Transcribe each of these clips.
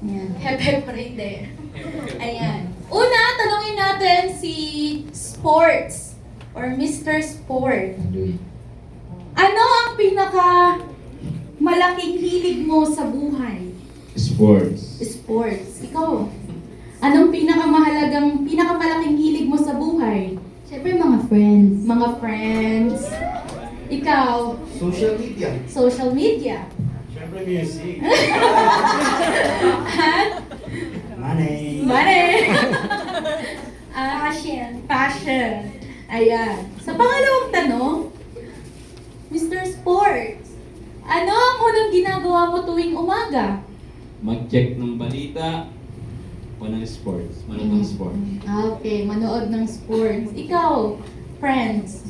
Ayan. Hep-hep pa rin din. Ayan. Una, tanungin natin si Sports or Mr. Sport. Ano ang pinaka malaking hilig mo sa buhay? Sports. Sports. Ikaw, anong pinakamalaking hilig mo sa buhay? Siyempre mga friends. Mga friends. Ikaw, Social media. social media. Siyempre music. At Money. money. Passion. Passion. Ayan. Sa pangalawang tanong, Mr. Sports, ano ang unang ginagawa mo tuwing umaga? Mag-check ng balita o ng sports. Manood ng sports. Okay, manood ng sports. Ikaw, friends.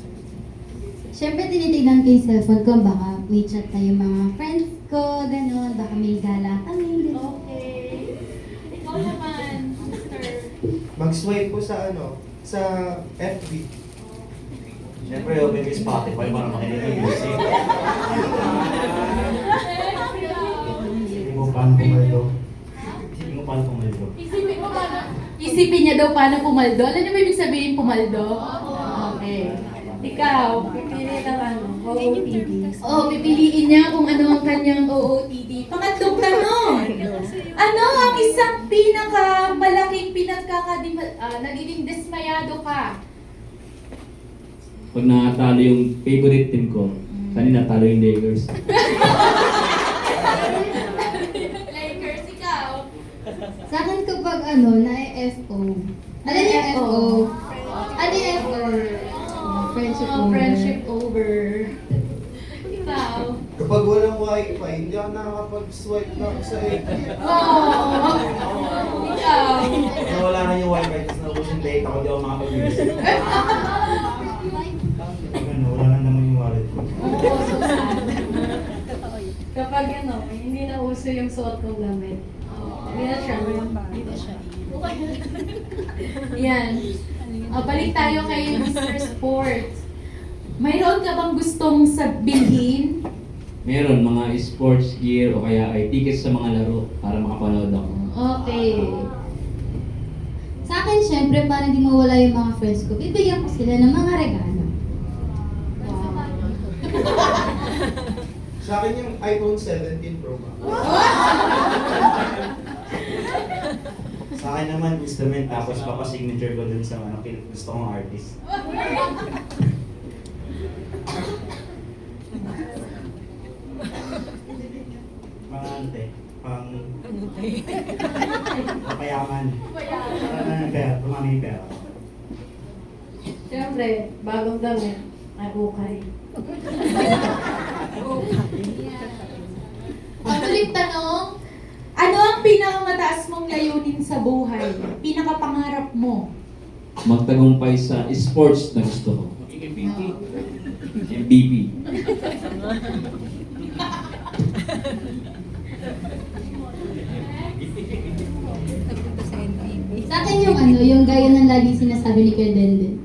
Siyempre tinitignan ko yung cellphone ko, baka may chat na yung mga friends ko, gano'n, baka may gala kami. Okay. Ikaw naman, Mr. Mag-swipe ko sa sa FB. Siyempre, open yung Spotify para makinig ng music. Hindi mo paano pumaldo. Hindi mo paano pumaldo. Isipin niya daw paano pumaldo. Alam niyo ba ibig sabihin pumaldo? Okay. Ikaw, pipili ng ano? OOTD. Oo, pipiliin niya kung ano ang kanyang OOTD. Pangatlong tanong. Ano ang isang pinakamalaking nagiging dismayado ka? Pag nakatalo yung favorite team ko, kanina talo yung Lakers. Lakers, ikaw. Sa akin kapag na-FO. Ano yung FO? Ano yung FO? Friendship over. Friendship over. Ikaw. Kapag walang wifi, hindi ako nakakapag-swipe na sa FB. Oh. Ikaw. Kaya wala na yung wifi, tapos naubos yung data ko, hindi ako makapag-music. Ano, wala na naman yung wallet ko. Oo, so sad. Kapag hindi na uso yung suot kong damit. Hindi na siya. Yan. Balik tayo kay Mr. Sports. Mayroon ka bang gustong sabihin? Meron mga sports gear o kaya ay tickets sa mga laro para makapanood ako. Okay. Sa akin, syempre, para hindi mawala yung mga friends ko, bibigyan ko sila ng mga regalo. Sa akin yung iPhone 17 Pro Max. Sa akin naman, instrument, tapos papasignature ko dun sa gusto kong artist. Mga ante, papayaman. Pera, tumami yung pera. Siyempre, bagong damit. Ay, okay. Ulit tanong, ano ang pinakamataas mong layunin sa buhay? Pinakapangarap mo? Magtagumpay sa sports na gusto ko. MVP. Sa akin yung gaya ng lagi sinasabi ni Kuya Denden.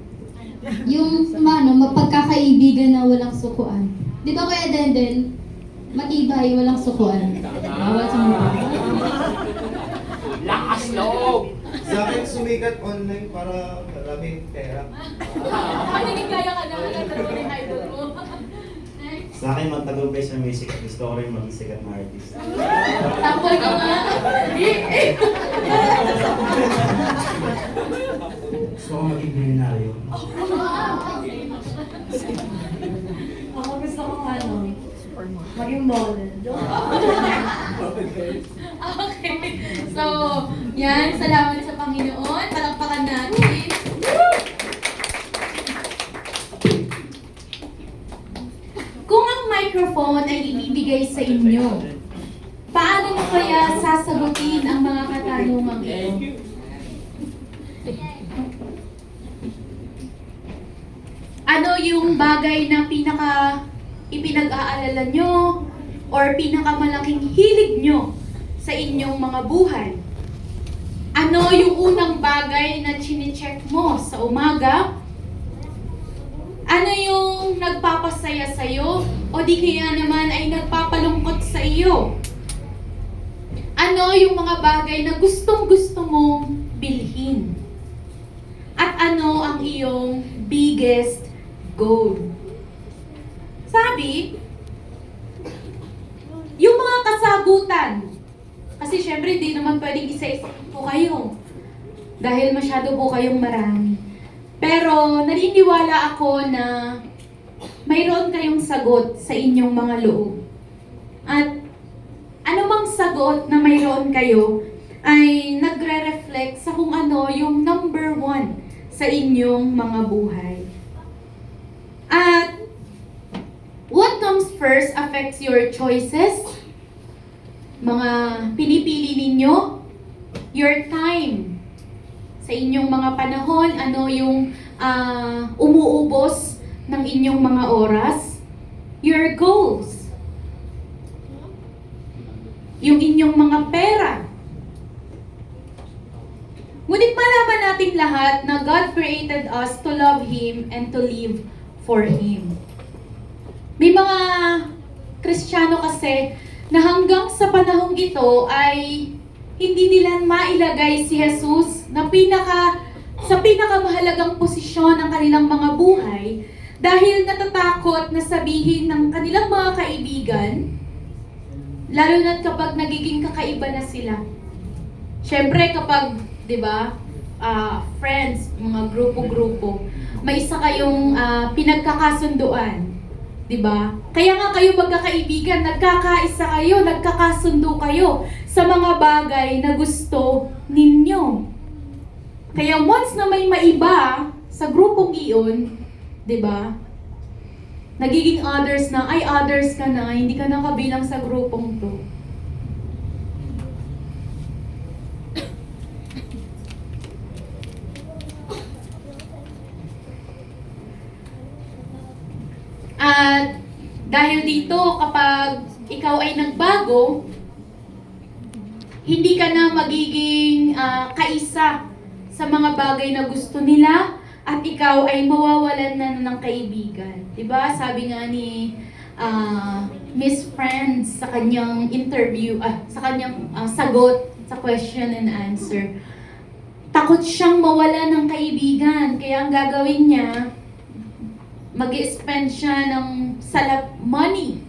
Yung mapagkakaibigan na walang sukuan. Di ba Kuya Denden? Matibay, walang sukuan. Bawat sa mga. Lakas loob! Sa akin, sumikat online para maraming pera. Panigigaya ka na, nagkaroon ng idol mo. Next. Sa akin, magtagumpay sa music at gusto ko rin maging sikat na artist. Tampol ka nga. Gusto ko maging milyonaryo. Ako gusto ko maging model. Okay. So, yan. Salamat sa Panginoon. Palakpakan natin. Kung ang microphone ay ibibigay sa inyo, paano mo kaya sasagutin ang mga katanungang ito? Ano yung bagay na ipinag-aalala nyo or pinakamalaking hilig nyo sa inyong mga buhay? Ano yung unang bagay na chine-check mo sa umaga? Ano yung nagpapasaya sa'yo o di kaya naman ay nagpapalungkot sa iyo? Ano yung mga bagay na gustong-gusto mong bilhin? At ano ang iyong biggest goal? Sabi, yung mga kasagutan. Kasi syempre, hindi naman pwedeng isa-isa po kayo. Dahil masyado po kayong marami. Pero naniniwala ako na mayroon kayong sagot sa inyong mga loob. At anumang sagot na mayroon kayo ay nagre-reflect sa kung ano yung number 1 sa inyong mga buhay. At what comes first affects your choices, mga pinipili ninyo, your time, sa inyong mga panahon, ano yung umuubos ng inyong mga oras, your goals, yung inyong mga pera. Ngunit malaman natin lahat na God created us to love Him and to live for Him. May mga Kristiyano kasi na hanggang sa panahong ito ay hindi nila mailagay si Jesus na sa pinakamahalagang posisyon ng kanilang mga buhay dahil natatakot na sabihin ng kanilang mga kaibigan, lalo na kapag nagiging kakaiba na sila. Siyempre kapag, di ba, friends, mga grupo-grupo, may isa kayong pinagkakasunduan. Diba? Kaya nga kayo magkakaibigan, nagkakaisa kayo, nagkakasundo kayo sa mga bagay na gusto ninyo. Kaya once na may maiba sa grupong iyon, diba? Nagiging others na, ay others ka na, hindi ka na kabilang sa grupong to. At dahil dito, kapag ikaw ay nagbago, hindi ka na magiging kaisa sa mga bagay na gusto nila at ikaw ay mawawalan na ng kaibigan. Diba? Sabi nga ni Miss Friends sa kanyang interview, sa kanyang sagot sa question and answer, takot siyang mawala ng kaibigan. Kaya ang gagawin niya, mag-spend siya ng money.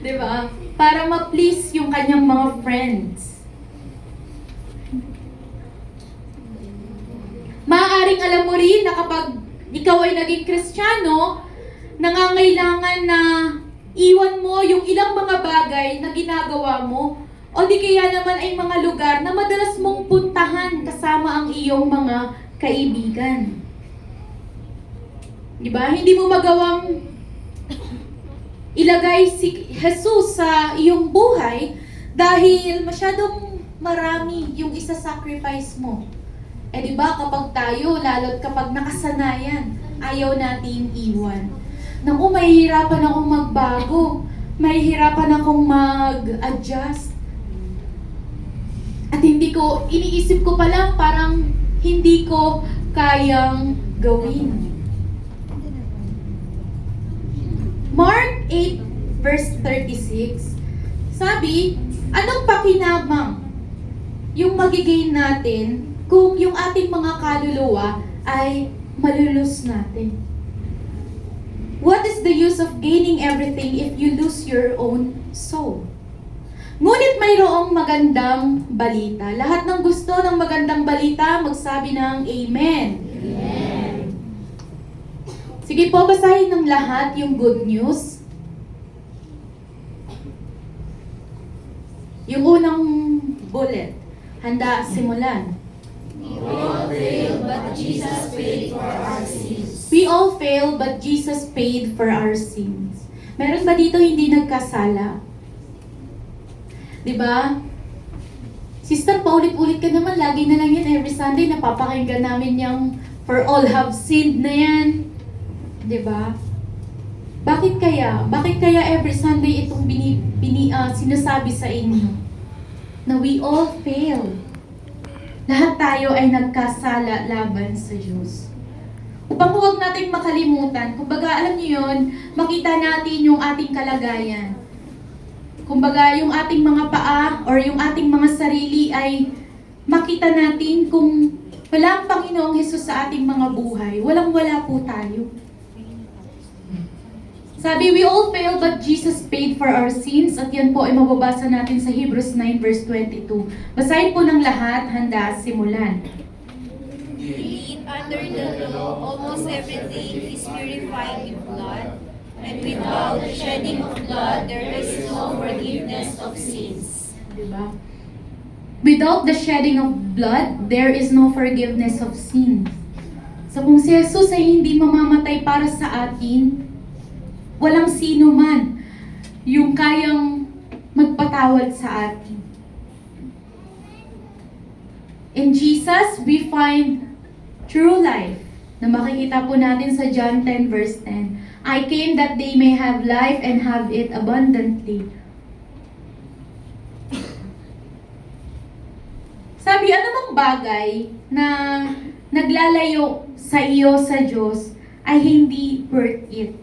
Diba? Para ma-please yung kanyang mga friends. Maaaring alam mo rin na kapag ikaw ay naging Kristiyano, nangangailangan na iwan mo yung ilang mga bagay na ginagawa mo o di kaya naman ay mga lugar na madalas mong puntahan kasama ang iyong mga kaibigan. Diba? Hindi mo magawang ilagay si Jesus sa iyong buhay dahil masyadong marami yung isa-sacrifice mo. Eh diba, kapag tayo, lalo't kapag nakasanayan, ayaw nating iwan. Naku, mahihirapan akong magbago. Mahihirapan akong mag-adjust. At iniisip ko pa lang, parang hindi ko kayang gawin. Mark 8 verse 36, sabi, anong pakinabang yung magigain natin kung yung ating mga kaluluwa ay malulus natin? What is the use of gaining everything if you lose your own soul? Ngunit mayroong magandang balita. Lahat ng gusto ng magandang balita, magsabi ng Amen. Amen. Sige po, basahin ng lahat yung good news. Yung unang bullet. Handa, simulan. We all fail, but Jesus paid for our sins. We all fail, but Jesus paid for our sins. Meron ba dito hindi nagkasala? Diba? Sister, paulit-ulit ka naman. Lagi na lang yan. Every Sunday, napapakinggan namin yung for all have sinned na yan. Diba? Bakit kaya? Bakit kaya every Sunday itong sinasabi sa inyo? Na we all fail. Lahat tayo ay nagkasala laban sa Diyos. Upang huwag nating makalimutan, kumbaga alam niyo yun, makita natin yung ating kalagayan. kumbaga yung ating mga paa or yung ating mga sarili ay makita natin kung wala ang Panginoong Hesus sa ating mga buhay, walang-wala po tayo. Sabi, we all fail but Jesus paid for our sins. At yan po ay mababasa natin sa Hebrews 9 verse 22. Basahin po ng lahat, handa, simulan. Indeed, under the law, almost everything is purified with blood, and without the shedding of blood, there is no forgiveness of sins. Diba? Without the shedding of blood, there is no forgiveness of sins. So kung si Jesus ay hindi mamamatay para sa atin, walang sino man yung kayang magpatawad sa atin. In Jesus, we find true life na makikita po natin sa John 10 verse 10. I came that they may have life and have it abundantly. Sabi, anumang bagay na naglalayo sa iyo sa Diyos ay hindi worth it.